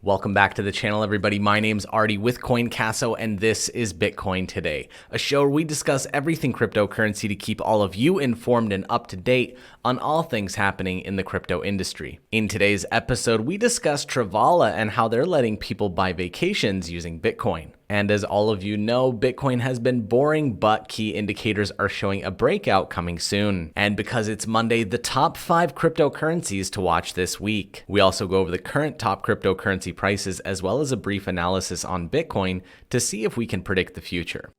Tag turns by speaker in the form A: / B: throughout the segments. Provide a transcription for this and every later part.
A: Welcome back to the channel, everybody. My name's Artie with CoinCasso, and this is Bitcoin Today, a show where we discuss everything cryptocurrency to keep all of you informed and up to date on all things happening in the crypto industry. In today's episode, we discuss Travala and how they're letting people buy vacations using Bitcoin. And as all of you know, Bitcoin has been boring, but key indicators are showing a breakout coming soon. And because it's Monday, the top 5 cryptocurrencies to watch this week. We also go over the current top cryptocurrency prices as well as a brief analysis on Bitcoin to see if we can predict the future.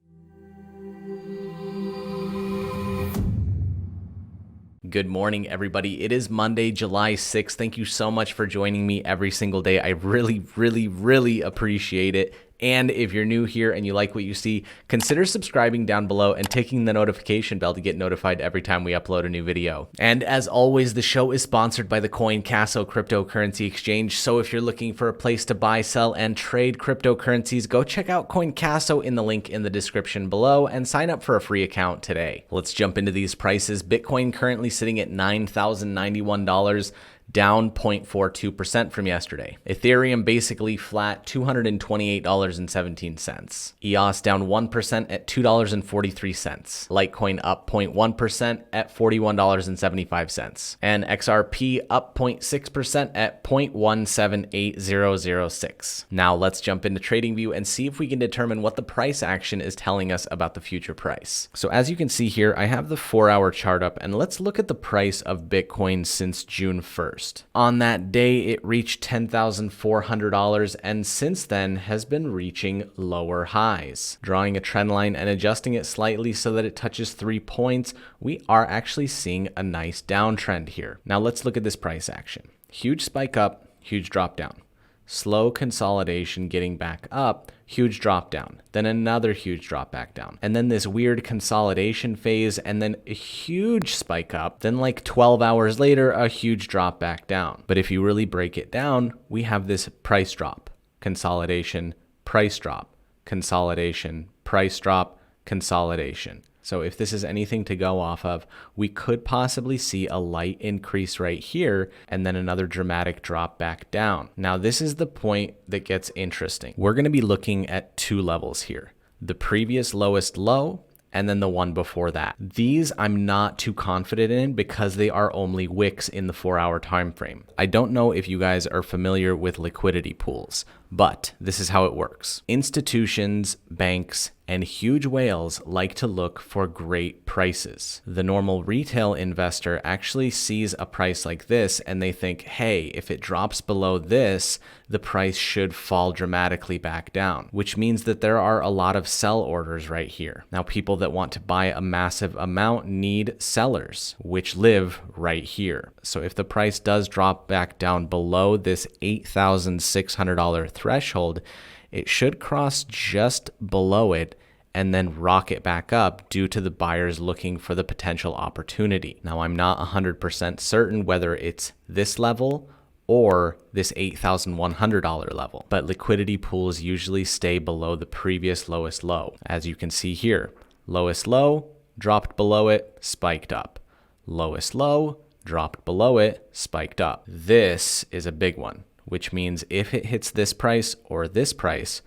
A: Good morning, everybody. It is Monday, July 6th. Thank you so much for joining me every single day. I really appreciate it. And if you're new here and you like what you see, consider subscribing down below and ticking the notification bell to get notified every time we upload a new video. And as always, the show is sponsored by the CoinCasso cryptocurrency exchange. So if you're looking for a place to buy, sell, and trade cryptocurrencies, go check out CoinCasso in the link in the description below and sign up for a free account today. Let's jump into these prices. Bitcoin currently sitting at $9,091. down 0.42% from yesterday. Ethereum basically flat, $228.17. EOS down 1% at $2.43. Litecoin up 0.1% at $41.75. And XRP up 0.6% at 0.178006. Now let's jump into TradingView and see if we can determine what the price action is telling us about the future price. So as you can see here, I have the 4-hour chart up, and let's look at the price of Bitcoin since June 1st. On that day, it reached $10,400 and since then has been reaching lower highs. Drawing a trend line and adjusting it slightly so that it touches 3 points, we are actually seeing a nice downtrend here. Now let's look at this price action. Huge spike up, huge drop down. Slow consolidation getting back up, huge drop down, then another huge drop back down, and then this weird consolidation phase, and then a huge spike up, then like 12 hours later, a huge drop back down. But if you really break it down, we have this price drop, consolidation, price drop, consolidation, price drop, consolidation. So if this is anything to go off of, we could possibly see a light increase right here and then another dramatic drop back down. Now, this is the point that gets interesting. We're going to be looking at 2 levels here, the previous lowest low and then the one before that. These I'm not too confident in because they are only wicks in the 4-hour time frame. I don't know if you guys are familiar with liquidity pools, but this is how it works. Institutions, banks, and huge whales like to look for great prices. The normal retail investor actually sees a price like this and they think, hey, if it drops below this, the price should fall dramatically back down, which means that there are a lot of sell orders right here. Now, people that want to buy a massive amount need sellers, which live right here. So if the price does drop back down below this $8,600 threshold, it should cross just below it and then rocket back up due to the buyers looking for the potential opportunity. Now, I'm not 100% certain whether it's this level or this $8,100 level, but liquidity pools usually stay below the previous lowest low. As you can see here, lowest low, dropped below it, spiked up. Lowest low, dropped below it, spiked up. This is a big one, which means if it hits this price or this price,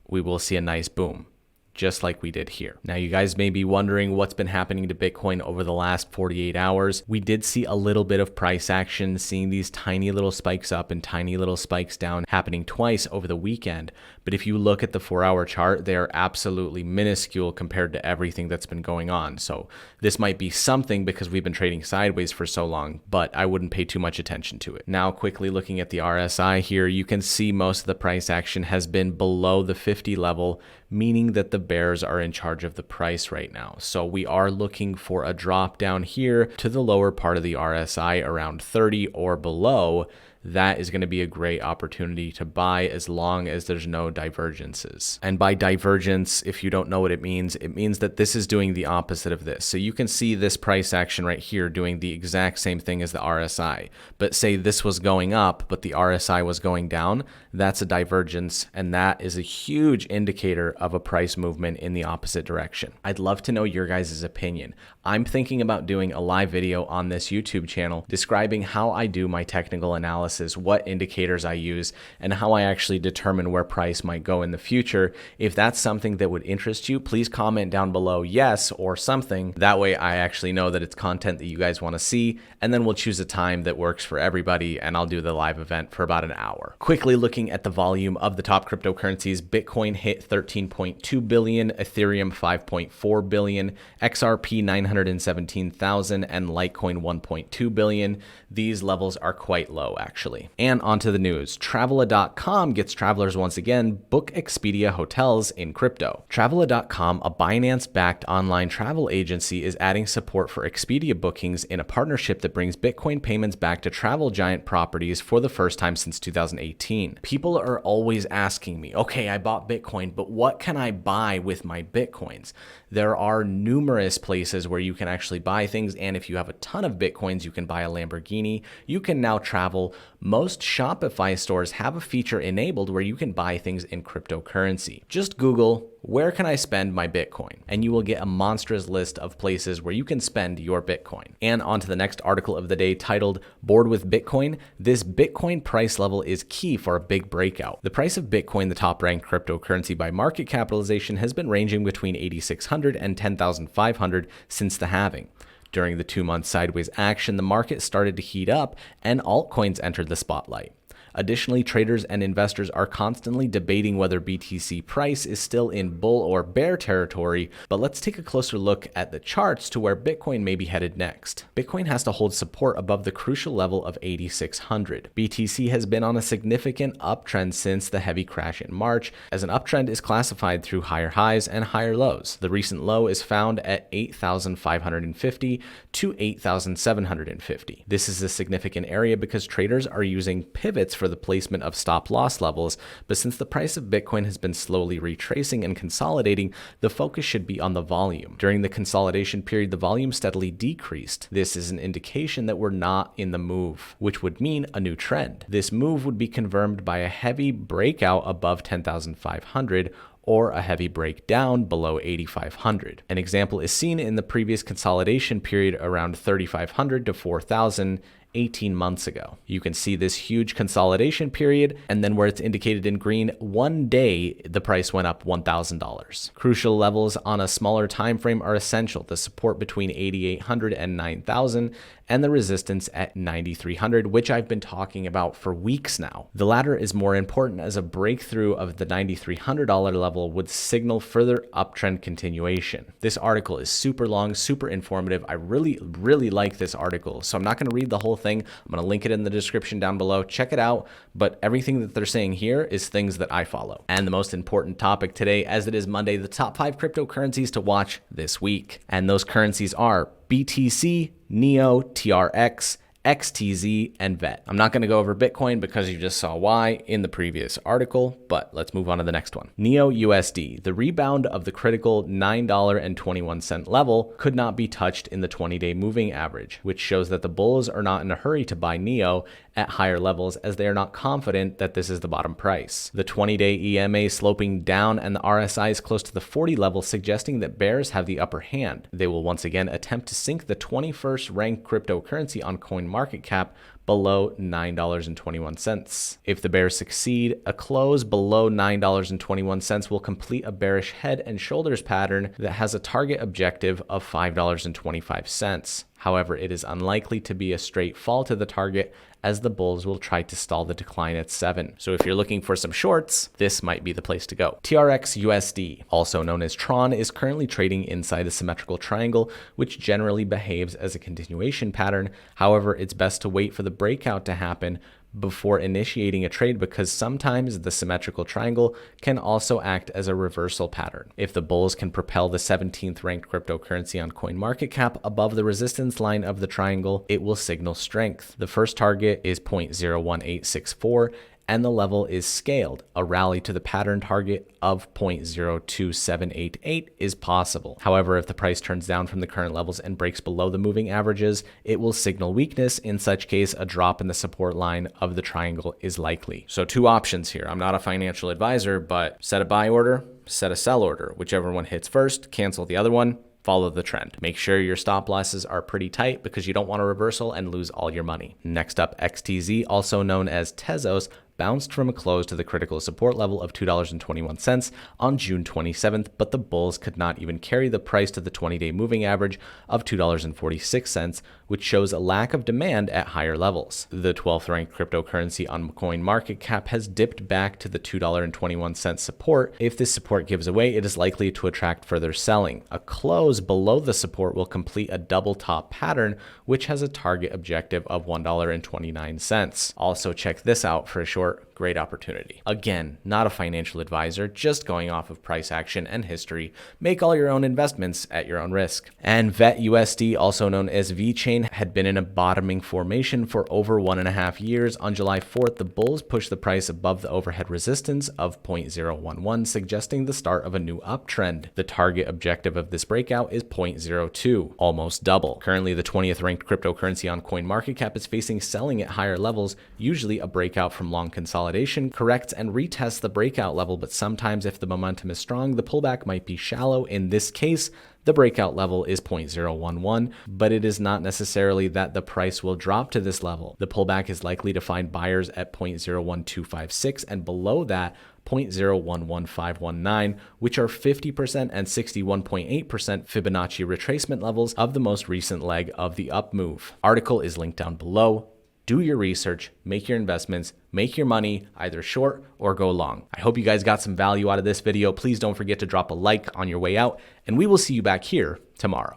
A: we will see a nice boom, just like we did here. Now, you guys may be wondering what's been happening to Bitcoin over the last 48 hours. We did see a little bit of price action, seeing these tiny little spikes up and tiny little spikes down happening twice over the weekend. But if you look at the 4-hour chart, they are absolutely minuscule compared to everything that's been going on. So this might be something because we've been trading sideways for so long, but I wouldn't pay too much attention to it. Now, quickly looking at the RSI here, you can see most of the price action has been below the 50 level, meaning that the bears are in charge of the price right now. So we are looking for a drop down here to the lower part of the RSI around 30 or below. That is going to be a great opportunity to buy as long as there's no divergences. And by divergence, if you don't know what it means that this is doing the opposite of this. So you can see this price action right here doing the exact same thing as the RSI. But say this was going up, but the RSI was going down, that's a divergence, and that is a huge indicator of a price movement in the opposite direction. I'd love to know your guys' opinion. I'm thinking about doing a live video on this YouTube channel describing how I do my technical analysis analysis, what indicators I use, and how I actually determine where price might go in the future. If that's something that would interest you, please comment down below yes or something. That way I actually know that it's content that you guys want to see, and then we'll choose a time that works for everybody, and I'll do the live event for about an hour. Quickly looking at the volume of the top cryptocurrencies, Bitcoin hit 13.2 billion, Ethereum 5.4 billion, XRP 917,000, and Litecoin 1.2 billion. These levels are quite low, actually. And onto the news. Travala.com gets travelers once again book Expedia hotels in crypto. Travala.com, a Binance-backed online travel agency, is adding support for Expedia bookings in a partnership that brings Bitcoin payments back to travel giant properties for the first time since 2018. People are always asking me, okay, I bought Bitcoin, but what can I buy with my Bitcoins? There are numerous places where you can actually buy things, and if you have a ton of Bitcoins, you can buy a Lamborghini. You can now travel. Most Shopify stores have a feature enabled where you can buy things in cryptocurrency. Just Google, where can I spend my Bitcoin? And you will get a monstrous list of places where you can spend your Bitcoin. And on to the next article of the day titled, Bored with Bitcoin? This Bitcoin price level is key for a big breakout. The price of Bitcoin, the top ranked cryptocurrency by market capitalization, has been ranging between 8,600 and 10,500 since the halving. During the 2-month sideways action, the market started to heat up and altcoins entered the spotlight. Additionally, traders and investors are constantly debating whether BTC price is still in bull or bear territory, but let's take a closer look at the charts to where Bitcoin may be headed next. Bitcoin has to hold support above the crucial level of 8,600. BTC has been on a significant uptrend since the heavy crash in March, as an uptrend is classified through higher highs and higher lows. The recent low is found at 8,550 to 8,750. This is a significant area because traders are using pivots for the placement of stop loss levels, but since the price of Bitcoin has been slowly retracing and consolidating, the focus should be on the volume. During the consolidation period, the volume steadily decreased. This is an indication that we're not in the move, which would mean a new trend. This move would be confirmed by a heavy breakout above 10,500 or a heavy breakdown below 8,500. An example is seen in the previous consolidation period around 3,500 to 4,000 18 months ago. You can see this huge consolidation period, and then where it's indicated in green, one day the price went up $1,000. Crucial levels on a smaller time frame are essential. The support between 8,800 and 9,000 and the resistance at 9,300, which I've been talking about for weeks now. The latter is more important as a breakthrough of the $9,300 level would signal further uptrend continuation. This article is super long, super informative. I really like this article, so I'm not going to read the whole thing. I'm going to link it in the description down below. Check it out, but everything that they're saying here is things that I follow. And the most important topic today, as it is Monday, the top 5 cryptocurrencies to watch this week. And those currencies are BTC, NEO, TRX, XTZ, and VET. I'm not going to go over Bitcoin because you just saw why in the previous article, but let's move on to the next one. NEO USD. The rebound of the critical $9.21 level could not be touched in the 20-day moving average, which shows that the bulls are not in a hurry to buy NEO at higher levels as they are not confident that this is the bottom price. The 20-day EMA sloping down and the RSI is close to the 40 level, suggesting that bears have the upper hand. They will once again attempt to sink the 21st ranked cryptocurrency on CoinMarketCap below $9.21. If the bears succeed, a close below $9.21 will complete a bearish head and shoulders pattern that has a target objective of $5.25. However, it is unlikely to be a straight fall to the target as the bulls will try to stall the decline at 7. So if you're looking for some shorts, this might be the place to go. TRX USD, also known as Tron, is currently trading inside a symmetrical triangle, which generally behaves as a continuation pattern. However, it's best to wait for the breakout to happen before initiating a trade because sometimes the symmetrical triangle can also act as a reversal pattern. If the bulls can propel the 17th ranked cryptocurrency on CoinMarketCap above the resistance line of the triangle, it will signal strength. The first target is 0.01864 and the level is scaled. A rally to the pattern target of 0.02788 is possible. However, if the price turns down from the current levels and breaks below the moving averages, it will signal weakness. In such case, a drop in the support line of the triangle is likely. So 2 options here. I'm not a financial advisor, but set a buy order, set a sell order. Whichever one hits first, cancel the other one. follow the trend. Make sure your stop losses are pretty tight because you don't want a reversal and lose all your money. Next up, XTZ, also known as Tezos, bounced from a close to the critical support level of $2.21 on June 27th, but the bulls could not even carry the price to the 20-day moving average of $2.46, which shows a lack of demand at higher levels. The 12th ranked cryptocurrency on CoinMarketCap has dipped back to the $2.21 support. If this support gives away, it is likely to attract further selling. A close below the support will complete a double top pattern, which has a target objective of $1.29. Also, check this out for a short great opportunity. Again, not a financial advisor, just going off of price action and history. Make all your own investments at your own risk. And VET-USD, also known as VeChain, had been in a bottoming formation for over 1.5 years. On July 4th, the bulls pushed the price above the overhead resistance of 0.011, suggesting the start of a new uptrend. The target objective of this breakout is 0.02, almost double. Currently, the 20th ranked cryptocurrency on CoinMarketCap is facing selling at higher levels. Usually a breakout from long consolidation corrects and retests the breakout level, but sometimes if the momentum is strong, the pullback might be shallow. In this case, the breakout level is 0.011, but it is not necessarily that the price will drop to this level. The pullback is likely to find buyers at 0.01256 and below that 0.011519, which are 50% and 61.8% Fibonacci retracement levels of the most recent leg of the up move. Article is linked down below. Do your research, make your investments, make your money either short or go long. I hope you guys got some value out of this video. Please don't forget to drop a like on your way out, and we will see you back here tomorrow.